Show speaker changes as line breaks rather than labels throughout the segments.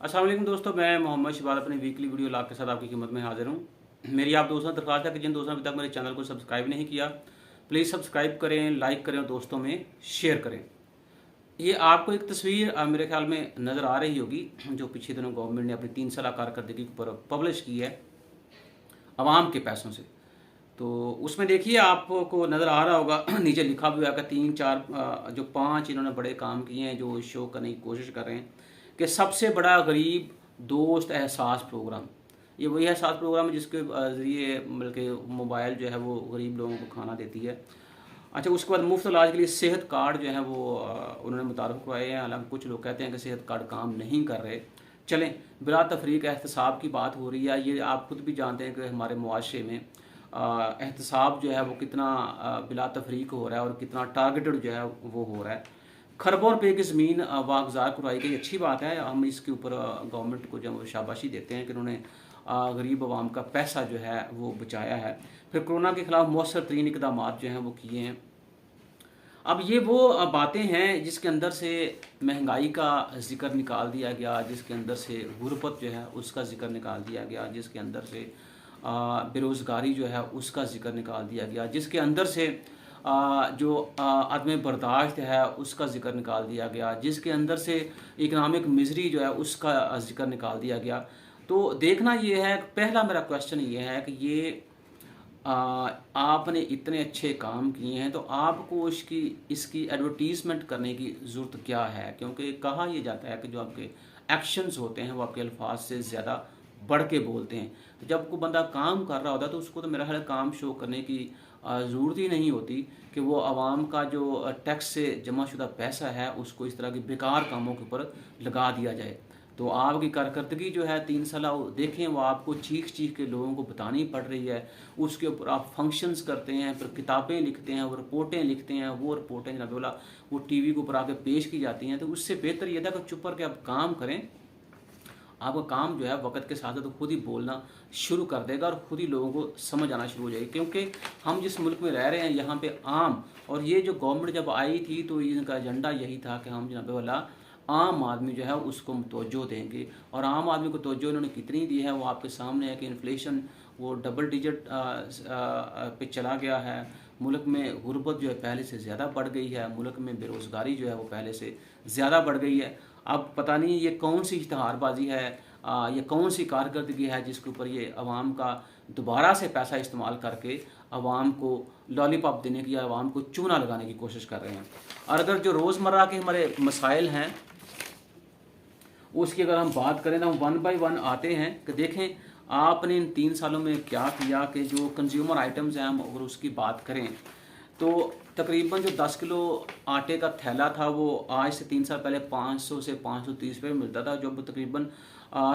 अस्सलाम वालेकुम दोस्तों, मैं मोहम्मद शबाल अपनी वीकली वीडियो लाग के साथ आपकी खिदमत में हाजिर हूँ। मेरी आप दोस्तों से दरख्वास्त है कि जिन दोस्तों ने अभी तक मेरे चैनल को सब्सक्राइब नहीं किया, प्लीज़ सब्सक्राइब करें, लाइक करें और दोस्तों में शेयर करें। ये आपको एक तस्वीर मेरे ख्याल में नज़र आ रही होगी जो पिछले दिनों गवर्नमेंट ने अपनी 3 साल कारकर्दगी पर पब्लिश की है आवाम के पैसों से। तो उसमें देखिए आपको नज़र आ रहा होगा नीचे लिखा भी हुआ है कि 3-4 जो 5 इन्होंने बड़े काम किए हैं जो शो करने की कोशिश कर रहे हैं कि सबसे बड़ा गरीब दोस्त एहसास प्रोग्राम। ये वही एहसास प्रोग्राम है जिसके ज़रिए बल्कि मोबाइल जो है वो गरीब लोगों को खाना देती है। अच्छा, उसके बाद मुफ्त इलाज के लिए सेहत कार्ड जो है वो उन्होंने मुतारफ़ करवाए हैं। हालांकि कुछ लोग कहते हैं कि सेहत कार्ड काम नहीं कर रहे। चलें, बिला तफरीक एहतसाब की बात हो रही है। ये आप खुद भी जानते हैं कि हमारे मुआशरे में एहतसाब जो है वो कितना बिला तफरीक हो रहा है और कितना टारगेटेड जो है वो हो रहा है। खरबों रुपये की ज़मीन वागजार करवाई गई, अच्छी बात है। हम इसके ऊपर गवर्नमेंट को जब शाबाशी देते हैं कि उन्होंने गरीब आवाम का पैसा जो है वो बचाया है। फिर कोरोना के ख़िलाफ़ मौसर तरीन इकदाम जो हैं वो किए हैं। अब ये वो बातें हैं जिसके अंदर से महंगाई का ज़िक्र निकाल दिया गया, जिसके अंदर से गुरबत जो है उसका ज़िक्र निकाल दिया गया, जिसके अंदर से बेरोज़गारी जो है उसका ज़िक्र निकाल दिया गया, जिसके अंदर से जो अदम बर्दाश्त है उसका ज़िक्र निकाल दिया गया, जिसके अंदर से इकनॉमिक मिज़री जो है उसका ज़िक्र निकाल दिया गया। तो देखना ये है, पहला मेरा क्वेश्चन ये है कि ये आपने इतने अच्छे काम किए हैं तो आपको इसकी एडवर्टीज़मेंट करने की ज़रूरत क्या है? क्योंकि कहा यह जाता है कि जो आपके एक्शंस होते हैं वो आपके अल्फाज से ज़्यादा बढ़ के बोलते हैं। तो जब कोई बंदा काम कर रहा होता है तो उसको तो मेरा ख्याल काम शो करने की ज़रूरत ही नहीं होती कि वो आवाम का जो टैक्स से जमाशुदा पैसा है उसको इस तरह के बेकार कामों के ऊपर लगा दिया जाए। तो आपकी कारकर्दगी जो है 3 साल देखें, वो आपको चीख चीख के लोगों को बतानी पड़ रही है। उसके ऊपर आप फंक्शंस करते हैं, फिर किताबें लिखते हैं, वो रिपोर्टें लिखते हैं, वो रिपोर्टें जनाब वाला वो टीवी के ऊपर आके पेश की जाती हैं। तो उससे बेहतर यह था कि चुप करके आप काम करें। आपका काम जो है वक्त के साथ तो खुद ही बोलना शुरू कर देगा और खुद ही लोगों को समझ आना शुरू हो जाएगी। क्योंकि हम जिस मुल्क में रह रहे हैं यहाँ पे आम, और ये जो गवर्नमेंट जब आई थी तो इनका एजेंडा यही था कि हम जनाब वाला आम आदमी जो है उसको तवज्जो देंगे। और आम आदमी को तवज्जो इन्होंने कितनी दी है वो आपके सामने है कि इन्फ्लेशन वो डबल डिजिट पे चला गया है। मुल्क में गुर्बत जो है पहले से ज़्यादा बढ़ गई है। मुल्क में बेरोज़गारी जो है वो पहले से ज़्यादा बढ़ गई है। अब पता नहीं ये कौन सी इश्तहारबाजी है, ये कौन सी कारकर्दगी है जिसके ऊपर ये आवाम का दोबारा से पैसा इस्तेमाल करके आवाम को लॉलीपॉप देने की या आवाम को चूना लगाने की कोशिश कर रहे हैं। और अगर जो रोज़मर्रा के हमारे मसाइल हैं उसकी अगर हम बात करें तो हम वन बाय वन आते हैं कि देखें आपने इन 3 सालों में क्या किया। कि जो कंज्यूमर आइटम्स हैं हम अगर उसकी बात करें तो तकरीबन जो 10 किलो आटे का थैला था वो आज से 3 साल पहले 500 से 530 रुपये मिलता था, जो तकरीबन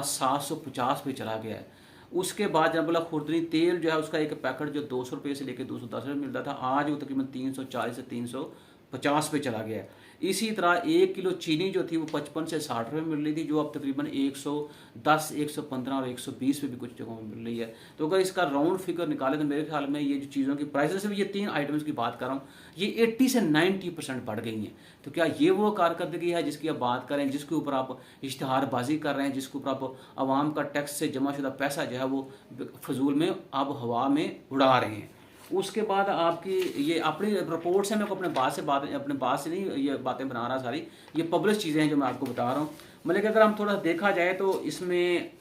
750 पे चला गया है। उसके बाद जब बोला खुर्दनी तेल जो है उसका एक पैकेट जो 200 रुपये से लेकर 210 रुपये मिलता था, आज वो तकरीबन 340 से 350 पे चला गया है। इसी तरह 1 किलो चीनी जो थी वो 55 से 60 रुपये मिल रही थी, जो अब तकरीबन 110, 115 और 120 पे भी कुछ जगहों में मिल रही है। तो अगर इसका राउंड फिगर निकालें तो मेरे ख्याल में ये जो चीज़ों की प्राइसेस भी, ये 3 आइटम्स की बात कर रहा हूँ, ये 80 से 90% बढ़ गई हैं। तो क्या ये वो कारकर्दगी है जिसकी आप बात करें, जिसके ऊपर आप इश्तहारबाजी कर रहे हैं, जिसके ऊपर आप आवाम का टैक्स से जमाशुदा पैसा जो है वो फजूल में आप हवा में उड़ा रहे हैं? उसके बाद आपकी ये अपनी रिपोर्ट्स हैं, मैं को अपने बात से नहीं ये बातें बना रहा सारी, ये पब्लिश चीज़ें हैं जो मैं आपको बता रहा हूँ। मतलब कि अगर हम थोड़ा देखा जाए तो इसमें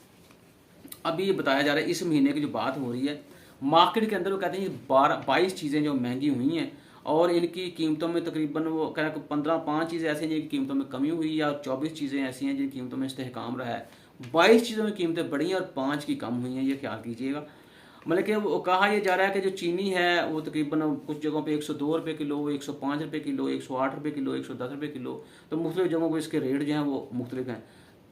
अभी ये बताया जा रहा है, इस महीने की जो बात हो रही है मार्केट के अंदर, वो कहते हैं 22 चीज़ें जो महंगी हुई हैं और इनकी कीमतों में तकरीबन वो कह रहे 5 चीज़ें ऐसी हैं जिनकी कीमतों में कमी हुई, या 24 चीज़ें ऐसी हैं जिनकी कीमतों में इस्तेहकाम रहा है। 22 चीज़ों में कीमतें बढ़ी हैं और 5 की कम हुई हैं, ये ख्याल कीजिएगा। मतलब कि वो कहा यह जा रहा है कि जो चीनी है वो तकरीबन कुछ जगहों पे 102 रुपये किलो, 105 रुपये किलो, 108 रुपये किलो, 110 रुपये किलो, तो मुख्तलिफ जगहों पर इसके रेट जो हैं वो मुख्तलिफ हैं।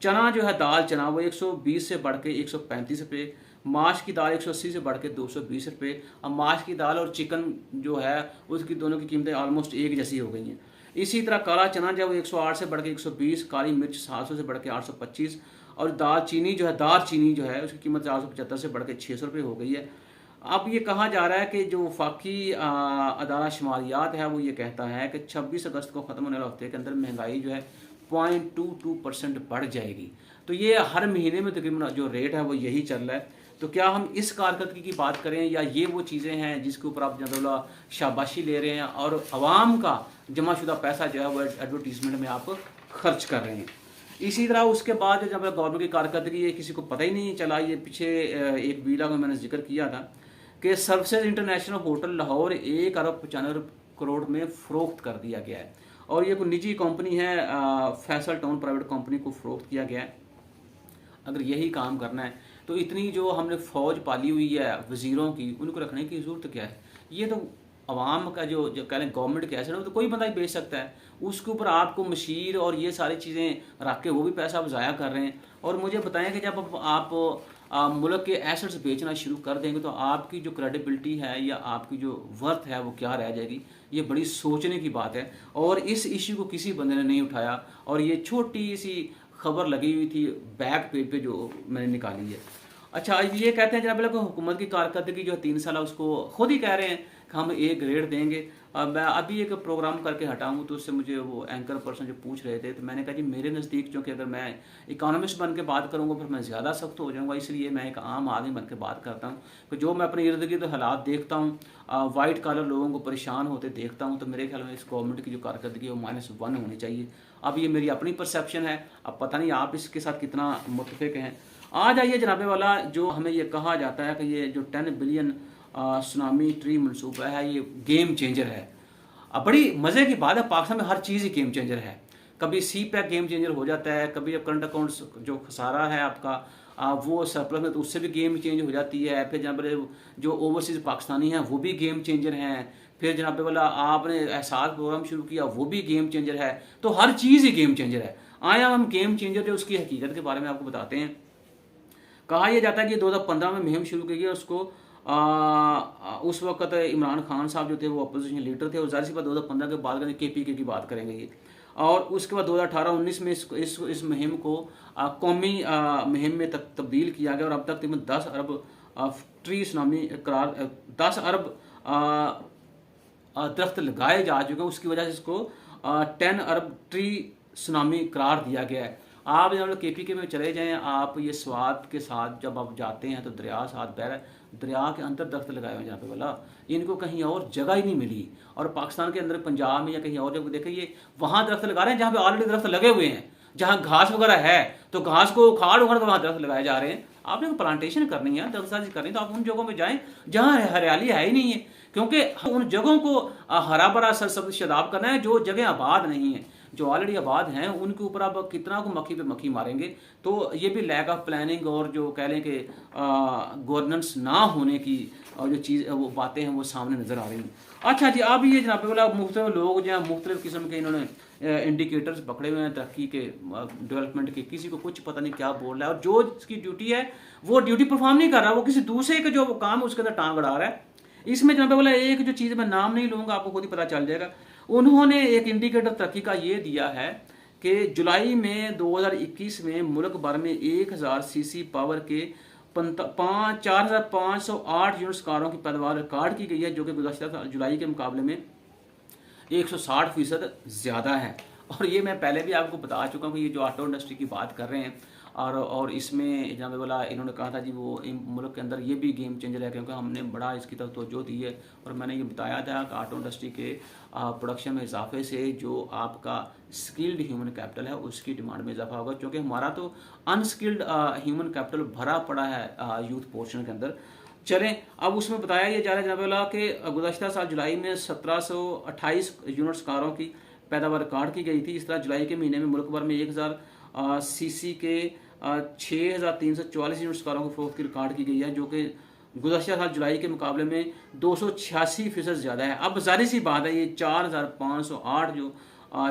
चना जो है, दाल चना, वो 120 से बढ़ के 135 रुपये, माश की दाल 180 से बढ़ के 220 रुपये। अब माश की दाल और चिकन जो है उसकी दोनों की कीमतें ऑलमोस्ट एक जैसी हो गई हैं। इसी तरह काला चना जो है वो 108 से बढ़ के 120, काली मिर्च 700 से बढ़ के 825, और दार चीनी जो है उसकी कीमत 475 से बढ़ के 600 रुपये हो गई है। अब ये कहा जा रहा है कि जो वफाकी अदारा शुमारियात है वो ये कहता है कि 26 अगस्त को ख़त्म होने वाले हफ्ते के अंदर महंगाई जो है 0.22% बढ़ जाएगी। तो ये हर महीने में तकरीबन जो रेट है वो यही चल रहा है। तो क्या हम इस कारकर्दगी की बात करें या ये वो चीज़ें हैं जिसके ऊपर आप जनरला शाबाशी ले रहे हैं और आवाम का जमाशुदा पैसा जो है वो एडवर्टीज़मेंट में आप खर्च कर रहे हैं। इसी तरह उसके बाद जब गवर्नमेंट की कारकर्दगी है किसी को पता ही नहीं चला। ये पीछे एक वीडियो में मैंने जिक्र किया था कि सर्विसेज इंटरनेशनल होटल लाहौर 1 अरब 95 करोड़ में फ़रोख्त कर दिया गया है और ये कोई निजी कंपनी है, फैसल टाउन प्राइवेट कंपनी को फ़रोख्त किया गया है। अगर यही काम करना है तो इतनी जो हमने फ़ौज पाली हुई है वज़ीरों की, उनको रखने की ज़रूरत क्या है? ये तो अवाम का जो कह लें गवर्नमेंट के ऐसे ना, तो कोई बंदा ही बेच सकता है। उसके ऊपर आपको मशीर और ये सारी चीज़ें रख के वो भी पैसा ज़ाया कर रहे हैं। और मुझे बताएं कि जब आप मुल्क के एसेट्स बेचना शुरू कर देंगे तो आपकी जो क्रेडिबिलिटी है या आपकी जो वर्थ है वो क्या रह जाएगी। ये बड़ी सोचने की बात है और इस इश्यू को किसी बंदे ने नहीं उठाया और ये छोटी सी खबर लगी हुई थी बैक पेज पे जो मैंने निकाली है। अच्छा, ये कहते हैं जनाब हुकूमत की कारकर्दगी जो 3 साल उसको खुद ही कह रहे हैं कि हम A ग्रेड देंगे। मैं अभी एक प्रोग्राम करके हटा हूँ तो उससे मुझे वो एंकर पर्सन जो पूछ रहे थे तो मैंने कहा जी मेरे नज़दीक जो कि अगर मैं इकोनॉमिस्ट बन के बात करूँगा फिर मैं ज़्यादा सख्त हो जाऊँगा, इसलिए मैं एक आम आदमी बन के बात करता हूँ। तो जो मैं अपने इर्द गिर्द हालात देखता हूँ, वाइट कॉलर लोगों को परेशान होते देखता हूँ, तो मेरे ख्याल में इस गवर्नमेंट की जो कारकर्दगी है वो -1 होनी चाहिए। अब ये मेरी अपनी परसेप्शन है, अब पता नहीं आप इसके साथ कितना मुत्तफिक हैं। आ जाइए जनाबे वाला, जो हमें ये कहा जाता है कि ये जो 10 बिलियन सुनामी ट्री मनसूबा है ये गेम चेंजर है। अब बड़ी मज़े की बात है, पाकिस्तान में हर चीज़ ही गेम चेंजर है। कभी सी पैक गेम चेंजर हो जाता है, कभी जब करंट अकाउंट्स जो खसारा है आपका वो सरप्लस में तो उससे भी गेम चेंज हो जाती है। फिर जनाब जो ओवरसीज़ पाकिस्तानी हैं वो भी गेम चेंजर हैं। फिर जनाब वाला आपने एहसास प्रोग्राम शुरू किया वो भी गेम चेंजर है। तो हर चीज़ ही गेम चेंजर है। आया हम गेम चेंजर जो उसकी हकीकत के बारे में आपको बताते हैं। कहा यह जाता है कि 2015 में मुहिम शुरू की गई उसको उस वक्त इमरान खान साहब जो थे वो अपोजिशन लीडर थे और जाहिर सी बात 2015 के बाद KPK की बात करेंगे ये। और उसके बाद 2018-19 में इस मुहिम को कौमी मुहिम में तब्दील किया गया और अब तक तकरीबन 10 अरब ट्री सुनामी करार 10 अरब दरख्त लगाए जा चुके हैं। उसकी वजह से इसको 10 अरब ट्री सुनामी करार दिया गया है। आप जब KPK में चले जाएं, आप ये स्वाद के साथ जब आप जाते हैं तो दरिया साथ बह रहा है, दरिया के अंदर दरख्त लगाए हुए जहाँ पे वाला इनको कहीं और जगह ही नहीं मिली। और पाकिस्तान के अंदर पंजाब में या कहीं और जगह देखिए ये वहाँ दरख्त लगा रहे हैं जहाँ पे ऑलरेडी दरख्त लगे हुए हैं। जहाँ घास वगैरह है तो घास को उखाड़ उखाड़ कर वहाँ दरख्त लगाए जा रहे हैं। आपने प्लांटेशन करनी है, दरख्तसाजी करनी है तो आप उन जगहों पर जाएँ जहाँ हरियाली है ही नहीं है, क्योंकि उन जगहों को हरा भरा सरसब्ज़ शादाब करना है। जो जगह आबाद नहीं है, जो ऑलरेडी आबाद हैं, उनके ऊपर आप कितना को मक्खी पे मक्खी मारेंगे। तो ये भी लैक ऑफ प्लानिंग और जो कह लें कि गवर्नेंस ना होने की जो चीज़ वो बातें हैं वो सामने नज़र आ रही हैं। अच्छा जी, अब ये जनाब वाला मुख्तलिफ लोग जो हैं मुख्तलिफ किस्म के इन्होंने इंडिकेटर्स पकड़े हुए हैं तरक्की के, डेवलपमेंट के। किसी को कुछ पता नहीं क्या बोल रहा है और जो जिसकी ड्यूटी है वो ड्यूटी परफॉर्म नहीं कर रहा, वो किसी दूसरे का जो काम है उसके अंदर टांग अड़ा रहा है। इसमें जनाब वाला एक जो चीज़ मैं नाम नहीं लूँगा, आपको खुद ही पता चल जाएगा। उन्होंने एक इंडिकेटर तरक्की का ये दिया है कि जुलाई में 2021 में मुल्क भर में 1000 सीसी पावर के 4508 यूनिट्स कारों की पैदावार रिकॉर्ड की गई है, जो कि गुज़श्ता जुलाई के मुकाबले में 160% ज़्यादा है। और ये मैं पहले भी आपको बता चुका हूँ कि ये जो ऑटो इंडस्ट्री की बात कर रहे हैं और इसमें जनाब वाला इन्होंने कहा था जी वो मुल्क के अंदर ये भी गेम चेंजर है, क्योंकि हमने बड़ा इसकी तरफ तवज्जो दी है। और मैंने ये बताया था कि ऑटो इंडस्ट्री के प्रोडक्शन में इजाफे से जो आपका स्किल्ड ह्यूमन कैपिटल है उसकी डिमांड में इजाफा होगा, क्योंकि हमारा तो अनस्किल्ड ह्यूमन कैपिटल भरा पड़ा है यूथ पोर्शन के अंदर। चलें, अब उसमें बताया ये जा रहा है जनाब वाला कि गुज़श्ता साल जुलाई में 1728 यूनिट्स कारों की पैदावार रिकॉर्ड की गई थी। इस तरह जुलाई के महीने में मुल्क भर में 1000 सीसी के 6344 यूनिट्स कारों को फरोख्त की रिकॉर्ड की गई है, जो कि गुज़श्ता साल जुलाई के मुकाबले में 286% ज़्यादा है। अब जाहिर सी बात है ये 4508 जो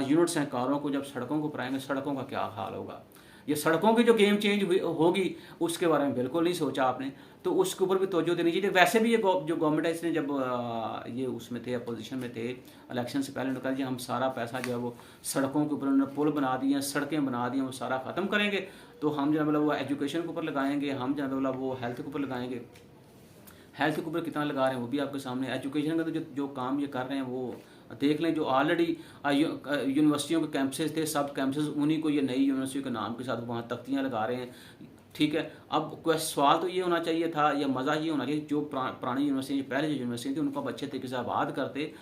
यूनिट्स हैं कारों को जब सड़कों को पर आएंगे, सड़कों का क्या हाल होगा। ये सड़कों की जो गेम चेंज होगी उसके बारे में बिल्कुल नहीं सोचा आपने, तो उसके ऊपर भी तवज्जो देनी चाहिए। वैसे भी ये जो गवर्नमेंट है इसने जब ये उसमें थे अपोजिशन में थे इलेक्शन से पहले, उन्होंने कहा जी हम सारा पैसा जो है वो सड़कों के ऊपर उन्होंने पुल बना दिए, सड़कें बना दी, वो सारा ख़त्म करेंगे तो हम जो मतलब वो एजुकेशन के ऊपर लगाएंगे, हम जो मतलब वो हेल्थ के ऊपर लगाएंगे। हेल्थ के ऊपर कितना लगा रहे हैं वो भी आपके सामने। एजुकेशन का तो जो काम ये कर रहे हैं वो देख लें जो ऑलरेडी यूनिवर्सिटियों के कैंपसेस थे, सब कैंपसेस उन्हीं को ये नई यूनिवर्सिटी के नाम के साथ वहाँ तख्तियाँ लगा रहे हैं। ठीक है, अब सवाल तो ये होना चाहिए था, या मज़ा ये होना चाहिए जो पुरानी यूनिवर्सिटी, पहले जो यूनिवर्सिटी थी उनको आप अच्छे तरीके से आबाद करते,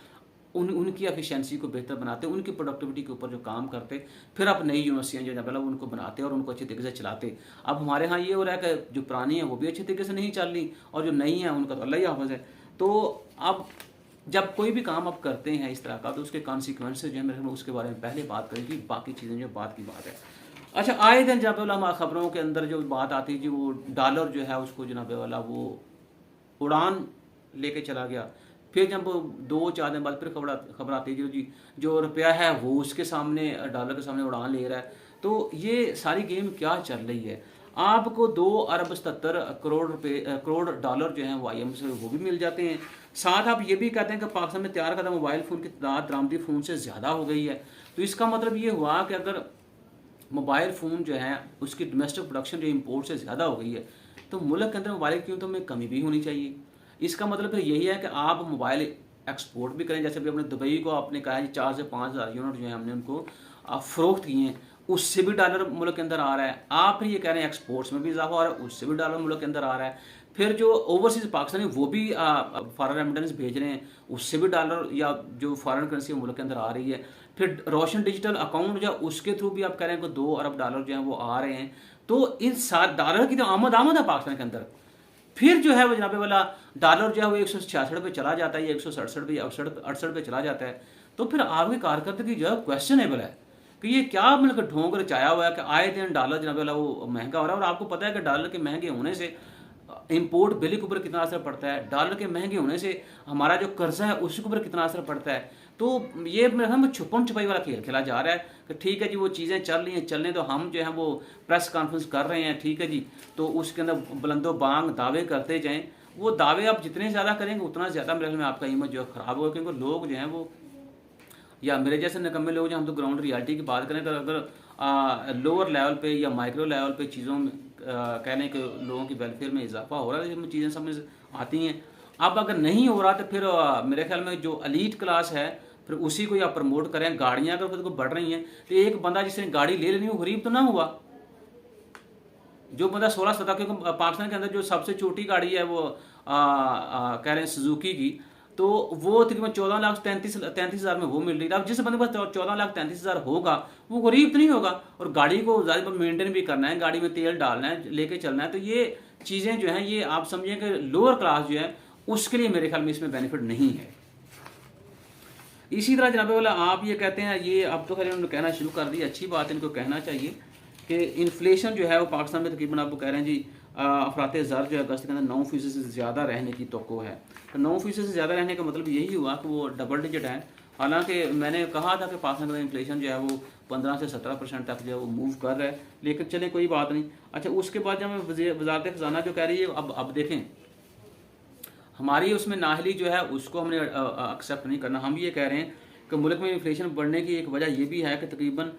उनकी एफिशिएंसी को बेहतर बनाते, उनकी प्रोडक्टिविटी के ऊपर जो काम करते, फिर आप नई यूनिवर्सिटियाँ जो है पहले उनको बनाते और उनको अच्छे तरीके से चलाते। अब हमारे यहाँ ये हो रहा है कि जो पुरानी है वो भी अच्छे तरीके से नहीं चल रही, और जो नई है उनका तो अल्लाह ही हाफ़िज़ है। तो अब जब कोई भी काम आप करते हैं इस तरह का, तो उसके कॉन्सिक्वेंसेज जो है मेरे उसके बारे में पहले बात करेंगे, बाकी चीज़ें जो बात की बात है। अच्छा, आए दिन जनाब वाला खबरों के अंदर जो बात आती है जी, वो डॉलर जो है उसको जनाब वाला वो उड़ान लेके चला गया। फिर जब 2-4 दिन बाद फिर खबर आती है जी जो रुपया है वो उसके सामने, डॉलर के सामने उड़ान ले रहा है। तो ये सारी गेम क्या चल रही है? आपको 2 अरब 77 करोड़ डॉलर जो हैं वो IMF से वो भी मिल जाते हैं। साथ आप ये भी कहते हैं कि पाकिस्तान में तैयार करदा मोबाइल फ़ोन की तादाद दरामदी फ़ोन से ज़्यादा हो गई है। तो इसका मतलब ये हुआ कि अगर मोबाइल फ़ोन जो है उसकी डोमेस्टिक प्रोडक्शन जो इम्पोर्ट से ज़्यादा हो गई है, तो मुल्क के अंदर मोबाइल की कीमतों में कमी भी होनी चाहिए। इसका मतलब फिर यही है कि आप मोबाइल एक्सपोर्ट भी करें, जैसे भी अपने दुबई को आपने कहा है 4 से 5 हज़ार यूनिट जो है हमने उनको फ़रोख्त किए हैं, उससे भी डॉलर मुल्क के अंदर आ रहा है। आप फिर ये कह रहे हैं एक्सपोर्ट्स में भी इजाफा हो रहा है, उससे भी डॉलर मुल्क के अंदर आ रहा है। फिर जो ओवरसीज़ पाकिस्तानी वो भी फॉरेन रेमिटेंस भेज रहे हैं, उससे भी डॉलर या जो फॉरेन करेंसी मुल्क के अंदर आ रही है। फिर रोशन डिजिटल अकाउंट जो उसके थ्रू भी आप कह रहे हैं कि 2 अरब डॉलर जो हैं वो आ रहे हैं। तो इन 7 डॉलर की तो आमद है पाकिस्तान के अंदर। फिर जो है वो जनाबे वाला डॉलर जो है वो 166 पे चला जाता है, या 167 पे, 68 पे चला जाता है। तो फिर आपकी कारकर्दगी जो है क्वेश्चनेबल है कि ये क्या मतलब ढोंग रचाया हुआ है कि आए दिन डॉलर जनाबे वाला वो महंगा हो रहा है। और आपको पता है कि डॉलर के महंगे होने से इंपोर्ट बिल के ऊपर कितना असर पड़ता है, डॉलर के महंगे होने से हमारा जो कर्जा है उसके ऊपर कितना असर पड़ता है। तो ये मेरे ख्याल में छुपन छुपाई वाला खेल खेला जा रहा है कि ठीक है जी वो चीज़ें चल रही हैं, चलने तो हम जो है वो प्रेस कॉन्फ्रेंस कर रहे हैं, ठीक है जी, तो उसके अंदर बुलंदो बांग दावे करते जाएं। वो दावे आप जितने ज़्यादा करेंगे उतना ज़्यादा मेरे ख्याल में आपका इमेज जो है ख़राब होगा, क्योंकि लोग जो हैं वो, या मेरे जैसे निकम्मे लोग जो हम तो ग्राउंड रियलिटी की बात करें, तो अगर लोअर लेवल पे या माइक्रो लेवल पे चीज़ों में कह लें कि लोगों की वेलफेयर में इजाफा हो रहा है, तो चीज़ें समझ आती हैं। अब अगर नहीं हो रहा तो फिर मेरे ख्याल में जो एलीट क्लास है फिर उसी को आप प्रमोट करें। गाड़ियाँ अगर खुद को बढ़ रही हैं तो एक बंदा जिसने गाड़ी ले लेनी वो गरीब तो ना हुआ। जो बंदा 16-17, क्योंकि पाकिस्तान के अंदर जो सबसे छोटी गाड़ी है वो कह रहे हैं सुजुकी की, तो वो तकरीबन 14,33,000 में वो मिल रही है। अब जिस बंदे के पास 14,33,000 होगा वो गरीब तो नहीं होगा, और गाड़ी को ज़्यादा मेंटेन भी करना है, गाड़ी में तेल डालना है, लेके चलना है। तो ये चीज़ें जो हैं ये आप समझें कि लोअर क्लास जो है उसके लिए मेरे ख्याल में इसमें बेनिफिट नहीं है। इसी तरह जनाब वाला आप ये कहते हैं, ये अब तो खैर उन्होंने कहना शुरू कर दी, अच्छी बात है, इनको कहना चाहिए कि इन्फ्लेशन जो है वो पाकिस्तान में तकरीबन आपको कह रहे हैं जी अफराते ज़र जो है अगस्त के अंदर 9% से ज़्यादा रहने की तवक्को है। तो 9% से ज़्यादा रहने का मतलब यही हुआ कि वो डबल डिजिट है। हालांकि मैंने कहा था कि पाकिस्तान का इन्फ्लेशन जो है वो 15 से 17% तक जो है वो मूव कर रहा है, लेकिन चले कोई बात नहीं। अच्छा, उसके बाद जब वज़ारत ख़ज़ाना जो कह रही है, अब देखें हमारी उसमें नाहली जो है उसको हमने एक्सेप्ट नहीं करना। हम ये कह रहे हैं कि मुल्क में इन्फ्लेशन बढ़ने की एक वजह ये भी है कि तकरीबन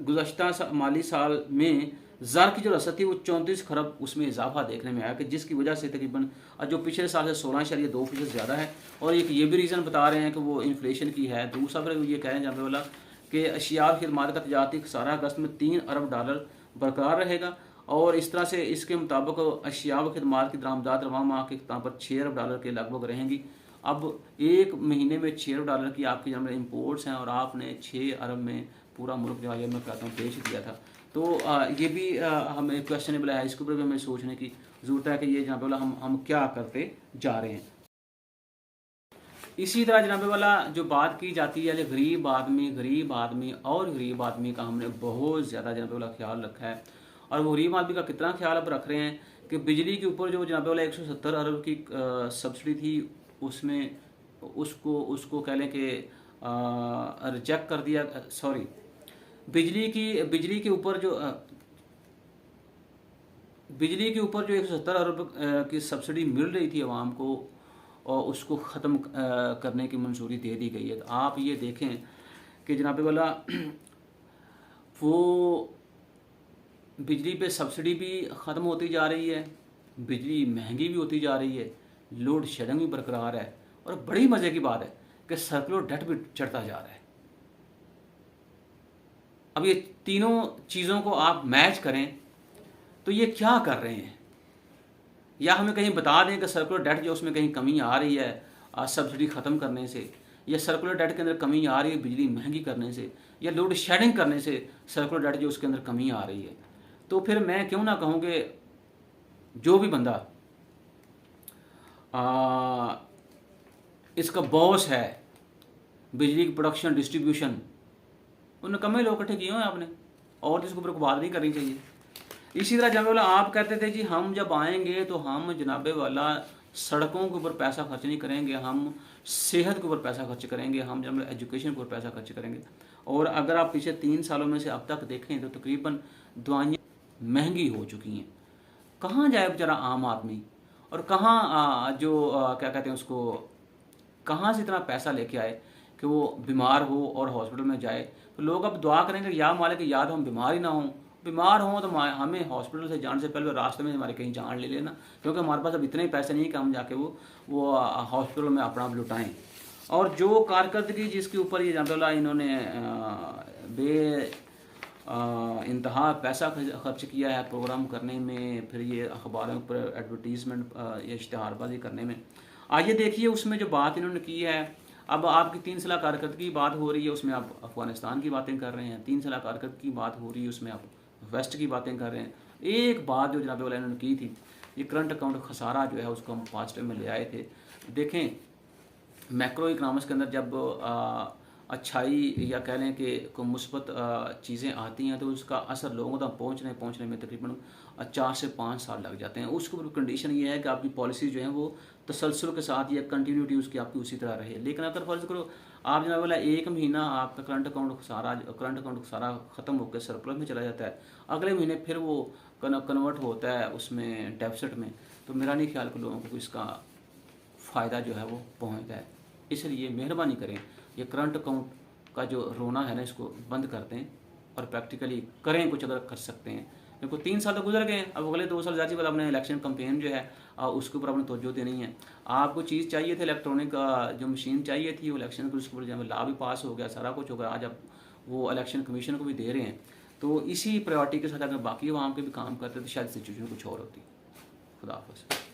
गुज़श्ता माली साल में ज़र की जो रसद थी वो 34 खरब उसमें इजाफा देखने में आया, कि जिसकी वजह से तकरीबन जो पिछले साल से 16.2% ज़्यादा है। और एक ये भी रीज़न बता रहे हैं कि वो इन्फ्लेशन की है। दूसरा फिर ये कह रहे हैं जहाँ पे वाला कि अशिया और खिदमात का तजारती खसारा अगस्त में 3 अरब डॉलर बरकरार रहेगा। और इस तरह से इसके मुताबिक अशिया व खिदमात की दरामदात रवा माह के अख्ताम पर 6 अरब डॉलर के लगभग रहेंगी। अब एक महीने में 6 अरब डॉलर की आपकी जब इम्पोर्ट्स हैं और आपने 6 अरब में पूरा मुल्क जो है मैं कहता हूँ बेच दिया था, तो ये भी हमें क्वेश्चनेबल है। इसके ऊपर भी हमें सोचने की ज़रूरत है कि ये जनाब वाला हम क्या करते जा रहे हैं। इसी तरह जनाब वाला जो बात की जाती है गरीब आदमी और गरीब आदमी का हमने बहुत ज़्यादा जनाब वाला ख्याल रखा है। और वो गरीब आदमी का कितना ख्याल अब रख रहे हैं कि बिजली के ऊपर जो जनाब वाला 170 अरब की सब्सिडी थी उसमें उसको कह लें कि रिजेक्ट कर दिया। सॉरी, बिजली के ऊपर जो 170 अरब की सब्सिडी मिल रही थी आवाम को, और उसको ख़त्म करने की मंजूरी दे दी गई है। तो आप ये देखें कि जनाब वाला वो बिजली पे सब्सिडी भी ख़त्म होती जा रही है, बिजली महंगी भी होती जा रही है, लोड शेडिंग भी बरकरार है। और बड़ी मज़े की बात है कि सर्कुलर डेट भी चढ़ता जा रहा है। अब ये तीनों चीज़ों को आप मैच करें तो ये क्या कर रहे हैं, या हमें कहीं बता दें कि सर्कुलर डेट जो उसमें कहीं कमी आ रही है सब्सिडी ख़त्म करने से, या सर्कुलर डेट के अंदर कमी आ रही है बिजली महंगी करने से, या लोड शेडिंग करने से सर्कुलर डेट जो उसके अंदर कमी आ रही है। तो फिर मैं क्यों ना कहूँ कि जो भी बंदा इसका बॉस है बिजली की प्रोडक्शन डिस्ट्रीब्यूशन, उन कम लोग इकट्ठे किए हैं आपने, और जिसके ऊपर बात नहीं करनी चाहिए। इसी तरह जनाबे वाला आप कहते थे जी हम जब आएंगे तो हम जनाबे वाला सड़कों के ऊपर पैसा खर्च नहीं करेंगे, हम सेहत के ऊपर पैसा खर्च करेंगे, हम जब एजुकेशन के ऊपर पैसा खर्च करेंगे। और अगर आप पिछले 3 सालों में से अब तक देखें तो तकरीबन दवाइयाँ महंगी हो चुकी हैं। कहाँ जाए बेचारा आम आदमी, और कहाँ क्या कहते हैं उसको, कहाँ से इतना पैसा लेके आए कि वो बीमार हो और हॉस्पिटल में जाए। तो लोग अब दुआ करेंगे या मालिक याद हम बीमार ही ना हों, बीमार हों तो हमें हॉस्पिटल से जाने से पहले रास्ते में हमारे कहीं जान ले लेना, क्योंकि हमारे पास अब इतने पैसे नहीं कि हम जाके वो हॉस्पिटल में अपना लुटाएं। और जो कारकर्दगी जिसके ऊपर ये जानतला इन्होंने इंतहा पैसा खर्च किया है प्रोग्राम करने में, फिर ये अखबारों पर एडवर्टीज़मेंट या इश्तहारबाजी करने में, आइए देखिए उसमें जो बात इन्होंने की है। अब आपकी 3 साल कारकर्दगी की बात हो रही है, उसमें आप अफ़गानिस्तान की बातें कर रहे हैं। 3 साल कारकर्दगी की बात हो रही है, उसमें आप वेस्ट की बातें कर रहे हैं। एक बात जो जनाब वाला इन्होंने की थी, ये करंट अकाउंट खसारा जो है उसको हम पॉजिटिव में ले आए थे। देखें मैक्रो इकनॉमिक्स के अंदर जब अच्छाई या कह लें कि कोई मुस्बत चीज़ें आती हैं तो उसका असर लोगों तक पहुंचने में तकरीबन 4 से 5 साल लग जाते हैं। उसके ऊपर कंडीशन ये है कि आपकी पॉलिसी जो है वो तसलसल के साथ या कंटिन्यूटी उसकी आपकी उसी तरह रहे। लेकिन अगर फ़र्ज़ करो आप जनाब वाला 1 महीना आपका करंट अकाउंट सारा ख़त्म होकर सरप्लस में चला जाता है, अगले महीने फिर वो कन्वर्ट होता है उसमें डेफिसिट में, तो मेरा नहीं ख्याल कि लोगों को इसका फ़ायदा जो है वो पहुँचता है। इसलिए मेहरबानी करें ये करंट अकाउंट का जो रोना है ना इसको बंद कर दें और प्रैक्टिकली करें कुछ अगर कर सकते हैं। देखो 3 साल तो गुजर गए हैं, अब अगले 2 साल जाती बात अपने इलेक्शन कैंपेन जो है उसके ऊपर अपने तवज्जो देनी है। आपको चीज़ चाहिए थी इलेक्ट्रॉनिक जो मशीन चाहिए थी वो इलेक्शन के उसके ऊपर जब लॉ भी पास हो गया, सारा कुछ हो गया, आज आप वो इलेक्शन कमीशन को भी दे रहे हैं। तो इसी प्रायोरिटी के साथ अगर बाकी आवाम के भी काम करते तो शायद सिचुएशन कुछ और होती। खुदा हाफ़िज़।